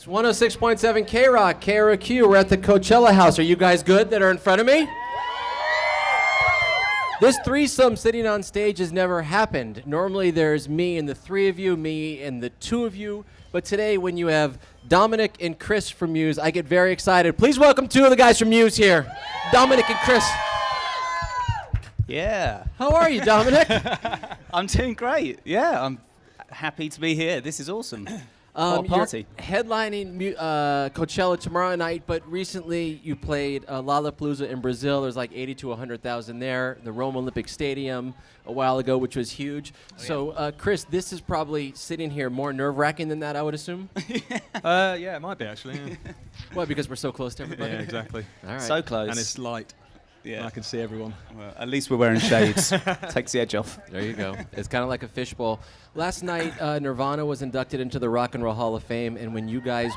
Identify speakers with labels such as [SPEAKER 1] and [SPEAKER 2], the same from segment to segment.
[SPEAKER 1] It's 106.7 KROQ, KROQ. We're at the Coachella House. Are you guys good that are in front of me? This threesome sitting on stage has never happened. Normally there's me and the three of you, me and the two of you. But today when you have Dominic and Chris from Muse, I get very excited. Please welcome two of the guys from Muse here. Dominic and Chris.
[SPEAKER 2] Yeah.
[SPEAKER 1] How are you, Dominic?
[SPEAKER 2] I'm doing great. Yeah, I'm happy to be here. This is awesome. What a party.
[SPEAKER 1] You're headlining Coachella tomorrow night, but recently you played Lollapalooza in Brazil. There's like 80 to 100,000 there. The Rome Olympic Stadium a while ago, which was huge. Chris, this is probably sitting here more nerve-wracking than that, I would assume?
[SPEAKER 3] Yeah, it might be actually. Yeah.
[SPEAKER 1] What, because we're so close to everybody?
[SPEAKER 3] Yeah, exactly.
[SPEAKER 1] All right.
[SPEAKER 2] So close.
[SPEAKER 3] And it's light.
[SPEAKER 2] Yeah.
[SPEAKER 3] I can see everyone.
[SPEAKER 2] Well, at least we're wearing shades. Takes the edge off.
[SPEAKER 1] There you go. It's kind of like a fishbowl. Last night, Nirvana was inducted into the Rock and Roll Hall of Fame, and when you guys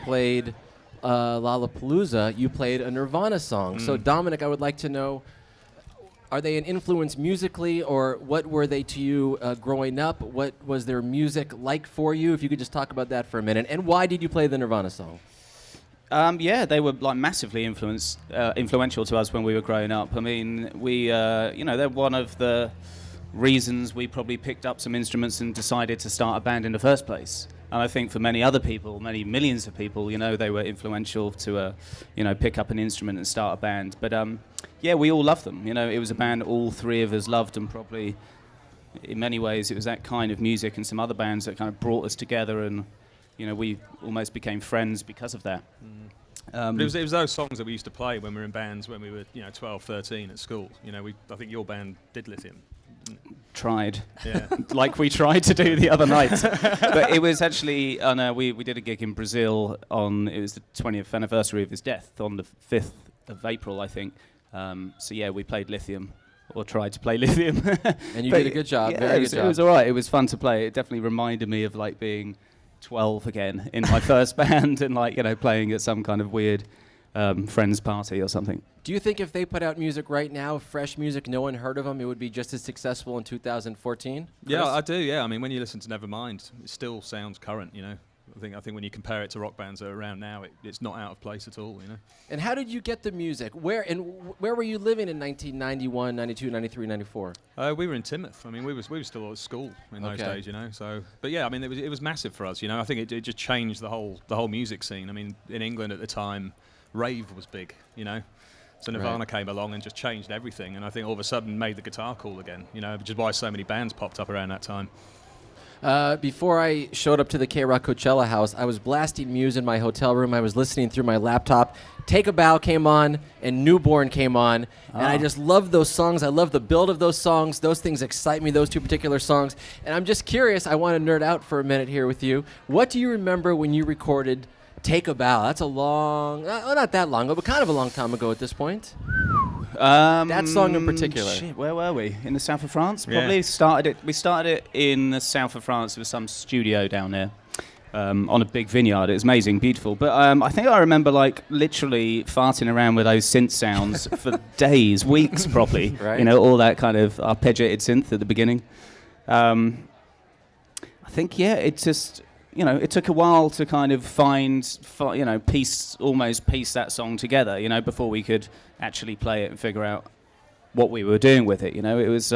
[SPEAKER 1] played Lollapalooza, you played a Nirvana song. So, Dominic, I would like to know, are they an influence musically, or what were they to you growing up? What was their music like for you? If you could just talk about that for a minute. And why did you play the Nirvana song?
[SPEAKER 2] Yeah, they were like massively influential to us when we were growing up. I mean, they're one of the reasons we probably picked up some instruments and decided to start a band in the first place. And I think for many other people, many millions of people, they were influential to, pick up an instrument and start a band. But yeah, we all loved them. It was a band all three of us loved, and probably in many ways it was that kind of music and some other bands that kind of brought us together, and we almost became friends because of that.
[SPEAKER 3] But it was those songs that we used to play when we were in bands when we were 12, 13 at school. I think your band did Lithium.
[SPEAKER 2] Tried.
[SPEAKER 3] Yeah.
[SPEAKER 2] Like we tried to do the other night. But it was actually, we did a gig in Brazil it was the 20th anniversary of his death on the 5th of April, I think. So yeah, we played Lithium, or tried to play Lithium.
[SPEAKER 1] And you did a good job, very good job.
[SPEAKER 2] It was all right, it was fun to play. It definitely reminded me of like being 12 again in my first band, and playing at some kind of weird friends party or something.
[SPEAKER 1] Do you think if they put out music right now, fresh music, no one heard of them, it would be just as successful in 2014?
[SPEAKER 3] Yeah, I do. Yeah, I mean, when you listen to Nevermind, it still sounds current. I think when you compare it to rock bands that are around now, it's not out of place at all.
[SPEAKER 1] And how did you get the music? Where were you living in 1991, 92, 93, 94?
[SPEAKER 3] We were in Timoth. I mean, we were still at school in those days, So, but yeah, I mean, it was massive for us. I think it just changed the whole music scene. I mean, in England at the time, rave was big. So Nirvana came along and just changed everything, and I think all of a sudden made the guitar cool again. Which is why so many bands popped up around that time.
[SPEAKER 1] Before I showed up to the KROQ Coachella House, I was blasting Muse in my hotel room. I was listening through my laptop. Take a Bow came on, and Newborn came on, and I just love those songs. I love the build of those songs. Those things excite me, those two particular songs. And I'm just curious, I want to nerd out for a minute here with you. What do you remember when you recorded Take a Bow? That's a long, not that long ago, but kind of a long time ago at this point. That song in particular.
[SPEAKER 2] Shit, where were we? In the south of France? Probably.
[SPEAKER 3] Yeah.
[SPEAKER 2] We started it in the south of France. There was some studio down there on a big vineyard. It was amazing, beautiful. But I think I remember literally farting around with those synth sounds for days, weeks probably.
[SPEAKER 1] Right.
[SPEAKER 2] All that kind of arpeggiated synth at the beginning. I think, yeah, it just... it took a while to kind of piece that song together, before we could actually play it and figure out what we were doing with it. It was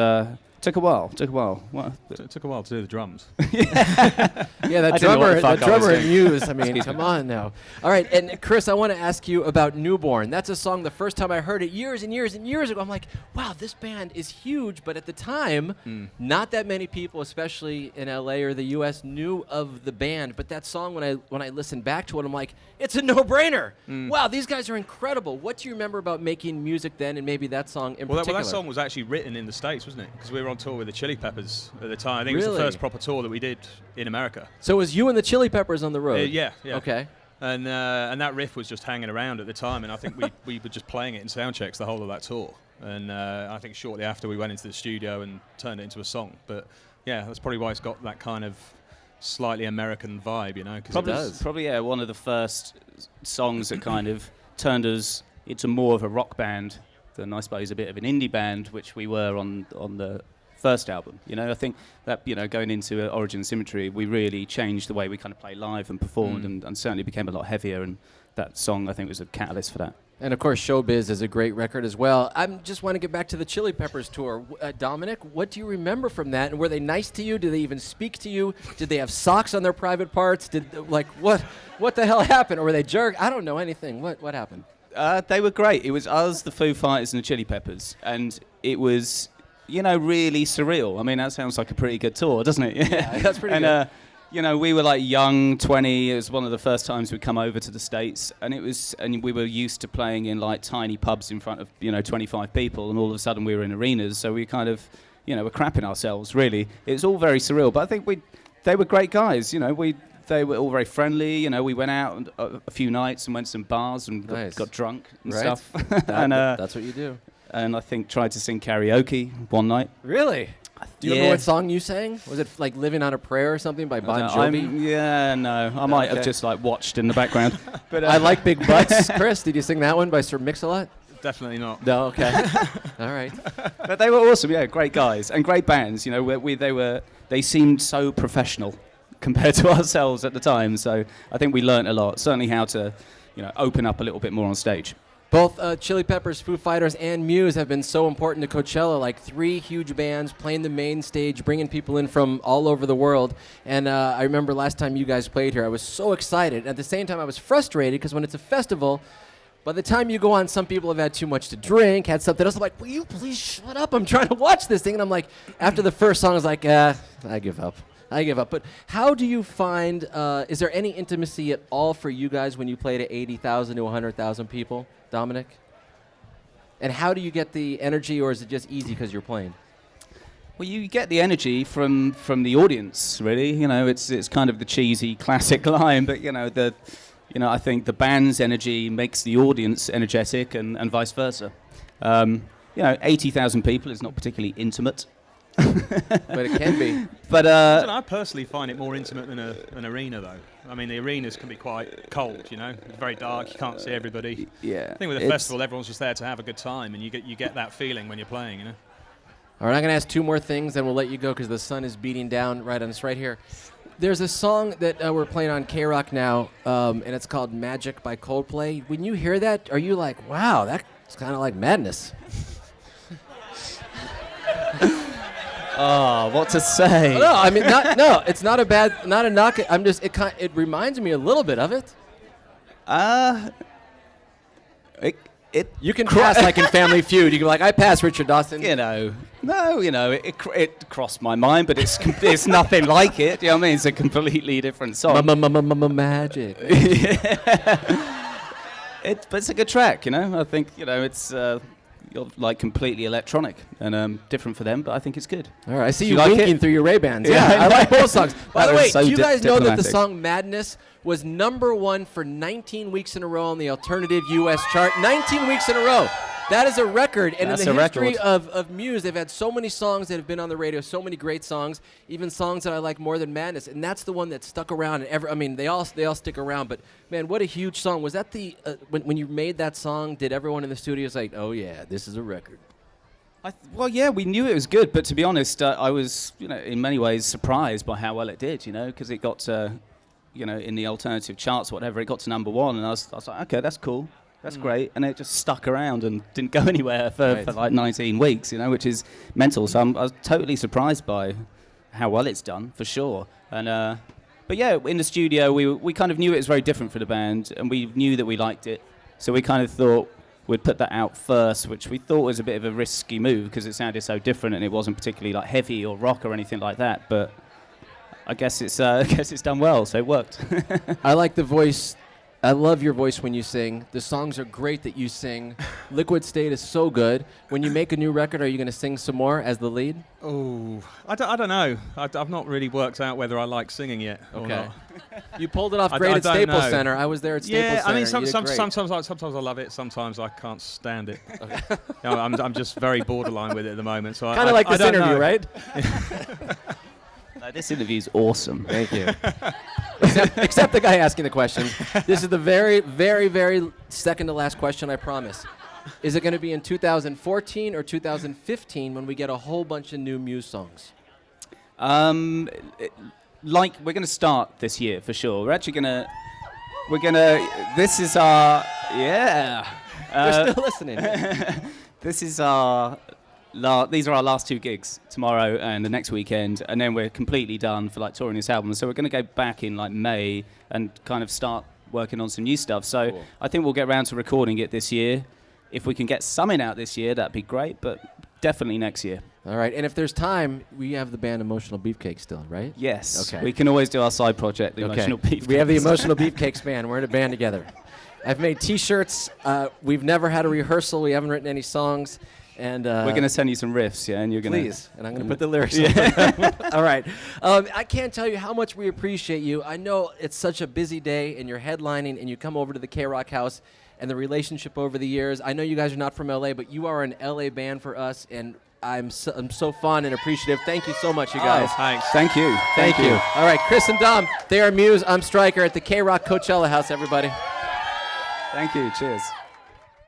[SPEAKER 2] took a while.
[SPEAKER 3] It took a while to do the drums.
[SPEAKER 1] Yeah, that drummer in Muse. I mean, come on now. All right, and Chris, I want to ask you about Newborn. That's a song. The first time I heard it years and years and years ago, I'm like, wow, this band is huge. But at the time, not that many people, especially in LA or the US, knew of the band. But that song, when I listened back to it, I'm like, it's a no-brainer. Wow, these guys are incredible. What do you remember about making music then, and maybe that song in particular?
[SPEAKER 3] Well, that song was actually written in the States, wasn't it? Because we were on tour with the Chili Peppers at the time. I think it was the first proper tour that we did in America.
[SPEAKER 1] So it was you and the Chili Peppers on the road?
[SPEAKER 3] Yeah.
[SPEAKER 1] Okay.
[SPEAKER 3] And that riff was just hanging around at the time, and I think we were just playing it in sound checks the whole of that tour. And I think shortly after we went into the studio and turned it into a song. But yeah, that's probably why it's got that kind of slightly American vibe, 'cause it does.
[SPEAKER 2] Probably, yeah, one of the first songs that kind of turned us into more of a rock band than, I suppose, a bit of an indie band, which we were on the first album. You know, I think that, you know, going into Origin Symmetry, we really changed the way we kind of play live and performed, and certainly became a lot heavier. And that song, I think, was a catalyst for that.
[SPEAKER 1] And of course, Showbiz is a great record as well. I just want to get back to the Chili Peppers tour. Dominic, what do you remember from that? And were they nice to you? Did they even speak to you? Did they have socks on their private parts? What the hell happened? Or were they jerk? I don't know anything. What happened?
[SPEAKER 2] They were great. It was us, the Foo Fighters, and the Chili Peppers, and it was, you know, really surreal. I mean, that sounds like a pretty good tour, doesn't it?
[SPEAKER 1] Yeah, that's pretty good.
[SPEAKER 2] You know, we were like young, 20. It was one of the first times we'd come over to the States, and we were used to playing in like tiny pubs in front of, you know, 25 people, and all of a sudden we were in arenas. So we kind of, you know, were crapping ourselves. Really, it was all very surreal. But I think they were great guys. You know, they were all very friendly. You know, we went out a few nights and went to some bars and got drunk and stuff.
[SPEAKER 1] That's what you do.
[SPEAKER 2] And I think tried to sing karaoke one night.
[SPEAKER 1] Really? Do you remember what song you sang? Was it like "Living on a Prayer" or something by Bon Jovi?
[SPEAKER 2] No. I might have just like watched in the background.
[SPEAKER 1] But I Like Big Butts. Chris, did you sing that one by Sir Mix-a-Lot?
[SPEAKER 3] Definitely not.
[SPEAKER 1] No, okay. All right.
[SPEAKER 2] But they were awesome. Yeah, great guys and great bands. You know, they seemed so professional compared to ourselves at the time. So I think we learnt a lot. Certainly how to, you know, open up a little bit more on stage.
[SPEAKER 1] Both Chili Peppers, Foo Fighters, and Muse have been so important to Coachella, like 3 huge bands playing the main stage, bringing people in from all over the world. And I remember last time you guys played here, I was so excited. At the same time, I was frustrated because when it's a festival, by the time you go on, some people have had too much to drink, had something else. I'm like, will you please shut up? I'm trying to watch this thing. And I'm like, after the first song, I was like, I give up. But how do you find, is there any intimacy at all for you guys when you play to 80,000 to 100,000 people, Dominic? And how do you get the energy, or is it just easy because you're playing?
[SPEAKER 2] Well, you get the energy from the audience, really. You know, it's kind of the cheesy classic line, but, you know, I think the band's energy makes the audience energetic and vice versa. You know, 80,000 people is not particularly intimate.
[SPEAKER 1] But it can be.
[SPEAKER 3] But I personally find it more intimate than an arena, though. I mean, the arenas can be quite cold, you know. It's very dark. You can't see everybody.
[SPEAKER 2] Yeah.
[SPEAKER 3] I think with a festival, everyone's just there to have a good time, and you get that feeling when you're playing, you know.
[SPEAKER 1] All right, I'm going to ask 2 more things, then we'll let you go because the sun is beating down right on us right here. There's a song that we're playing on KROQ now, and it's called Magic by Coldplay. When you hear that, are you like, wow, that's kind of like madness?
[SPEAKER 2] Oh, what to say?
[SPEAKER 1] No, I mean, it's not a knock. I'm just, it reminds me a little bit of it. You can pass like in Family Feud. You can be like, I pass, Richard Dawson.
[SPEAKER 2] You know, no, you know, it crossed my mind, but it's nothing like it. You know what I mean? It's a completely different song.
[SPEAKER 1] Magic.
[SPEAKER 2] But it's a good track, you know. I think, you know, it's like completely electronic and different for them, but I think it's good.
[SPEAKER 1] All right, I see you winking through your Ray-Bans. Yeah, I like both songs. By the way, do you guys know that the song Madness was #1 for 19 weeks in a row on the alternative U.S. chart? 19 weeks in a row. That is a record. And in the history of Muse, they've had so many songs that have been on the radio, so many great songs, even songs that I like more than Madness. And that's the one that stuck around. And they all stick around. But, man, what a huge song. Was that when you made that song, did everyone in the studio say, oh, yeah, this is a record?
[SPEAKER 2] Well, yeah, we knew it was good. But to be honest, I was, you know, in many ways surprised by how well it did, you know, because it got to, you know, in the alternative charts, whatever, it got to #1. And I was like, okay, that's cool. That's great, and it just stuck around and didn't go anywhere for like 19 weeks, you know, which is mental. So I was totally surprised by how well it's done, for sure. And but yeah, in the studio, we kind of knew it was very different for the band, and we knew that we liked it. So we kind of thought we'd put that out first, which we thought was a bit of a risky move because it sounded so different, and it wasn't particularly like heavy or rock or anything like that. But I guess it's done well, so it worked.
[SPEAKER 1] I like the voice. I love your voice when you sing. The songs are great that you sing. Liquid State is so good. When you make a new record, are you going to sing some more as the lead?
[SPEAKER 3] Oh, I don't know. I've not really worked out whether I like singing yet or not.
[SPEAKER 1] You pulled it off great at Staples Center. I was there at Staples Center.
[SPEAKER 3] I mean, sometimes I love it. Sometimes I can't stand it. Okay. You know, I'm just very borderline with it at the moment. So
[SPEAKER 1] kind of like this interview, right?
[SPEAKER 2] This interview's awesome.
[SPEAKER 1] Thank you. Except the guy asking the question. This is the very, very, very second to last question, I promise. Is it going to be in 2014 or 2015 when we get a whole bunch of new Muse songs?
[SPEAKER 2] We're going to start this year for sure. This is our, yeah.
[SPEAKER 1] They're still listening.
[SPEAKER 2] This is our, these are our last 2 gigs, tomorrow and the next weekend, and then we're completely done for like touring this album. So we're going to go back in like May and kind of start working on some new stuff. So cool. I think we'll get around to recording it this year. If we can get something out this year, that'd be great, but definitely next year.
[SPEAKER 1] All right, and if there's time, we have the band Emotional Beefcake still, right?
[SPEAKER 2] Yes.
[SPEAKER 1] Okay.
[SPEAKER 2] We can always do our side project, the Emotional Beefcakes.
[SPEAKER 1] We have the Emotional Beefcakes band. We're in a band together. I've made T-shirts. We've never had a rehearsal. We haven't written any songs. And
[SPEAKER 2] we're going to send you some riffs, yeah, and you're going to...
[SPEAKER 1] Please, and I'm going to put the lyrics on. All right. I can't tell you how much we appreciate you. I know it's such a busy day, and you're headlining, and you come over to the KROQ House, and the relationship over the years. I know you guys are not from L.A., but you are an L.A. band for us, and I'm so fun and appreciative. Thank you so much, you guys.
[SPEAKER 3] Oh, thanks.
[SPEAKER 2] Thank you.
[SPEAKER 1] Thank you. All right, Chris and Dom, they are Muse. I'm Stryker at the KROQ Coachella House, everybody.
[SPEAKER 2] Thank you. Cheers.